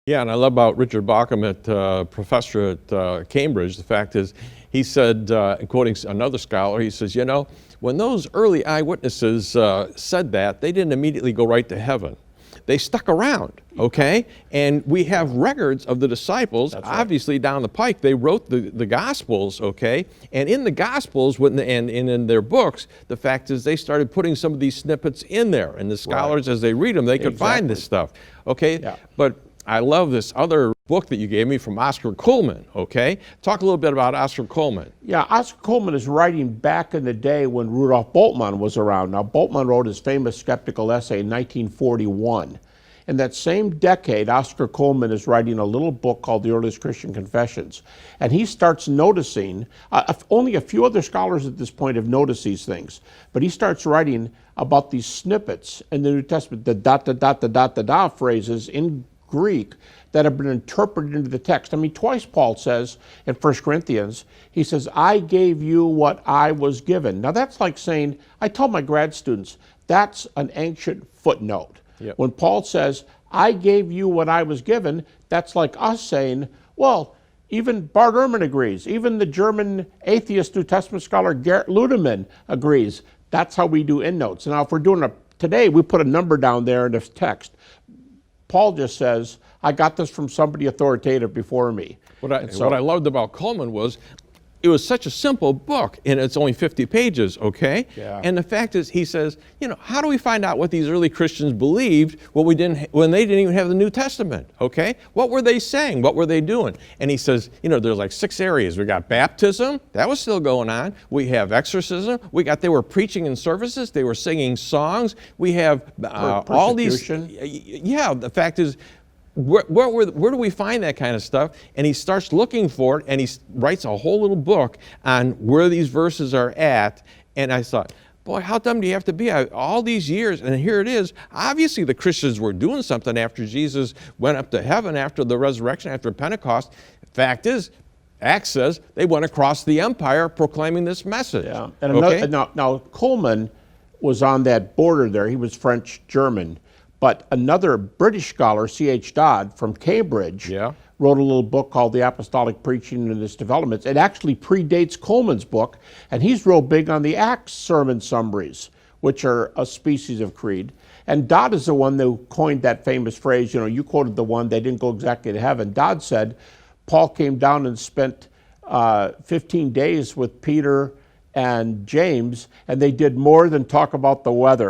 Yeah, and I love about Richard Bauckham, professor at Cambridge. The fact is, he said, quoting another scholar, he says, you know, when those early eyewitnesses said that, they didn't immediately go right to heaven. They stuck around, okay? And we have records of the disciples. That's obviously right. Down the pike. They wrote the Gospels, okay? And in the Gospels and in their books, the fact is they started putting some of these snippets in there. And the scholars, as they read them, they could find this stuff, okay? Yeah. But I love this other book that you gave me from Oscar Cullmann, okay? Talk a little bit about Oscar Cullmann. Yeah, Oscar Cullmann is writing back in the day when Rudolf Bultmann was around. Now, Bultmann wrote his famous skeptical essay in 1941. In that same decade, Oscar Cullmann is writing a little book called The Earliest Christian Confessions. And he starts noticing, only a few other scholars at this point have noticed these things, but he starts writing about these snippets in the New Testament, the dot, dot, dot, dot, dot, dot, dot phrases in Greek that have been interpreted into the text. I mean, twice Paul says in 1 Corinthians, he says, I gave you what I was given. Now that's like saying, I tell my grad students, that's an ancient footnote. Yep. When Paul says, I gave you what I was given, that's like us saying, well, even Bart Ehrman agrees. Even the German atheist New Testament scholar Gerhard Ludemann agrees. That's how we do endnotes. Now, if we're doing today, we put a number down there in the text. Paul just says, I got this from somebody authoritative before me. What I loved about Cullmann was, it was such a simple book, and it's only 50 pages, okay? Yeah. And the fact is, he says, you know, how do we find out what these early Christians believed when they didn't even have the New Testament, okay? What were they saying? What were they doing? And he says, you know, there's like 6 areas. We got baptism, that was still going on. We have exorcism. They were preaching in services. They were singing songs. We have all these. Yeah, the fact is, where do we find that kind of stuff? And he starts looking for it, and he writes a whole little book on where these verses are at. And I thought, boy, how dumb do you have to be? All these years, and here it is. Obviously, the Christians were doing something after Jesus went up to heaven, after the resurrection, after Pentecost. Fact is, Acts says they went across the empire proclaiming this message. Yeah. And now Cullmann was on that border there. He was French-German. But another British scholar, C.H. Dodd from Cambridge, wrote a little book called The Apostolic Preaching and Its Developments. It actually predates Cullmann's book, and he's real big on the Acts sermon summaries, which are a species of creed. And Dodd is the one who coined that famous phrase, you know, you quoted the one, they didn't go exactly to heaven. Dodd said, Paul came down and spent 15 days with Peter and James, and they did more than talk about the weather.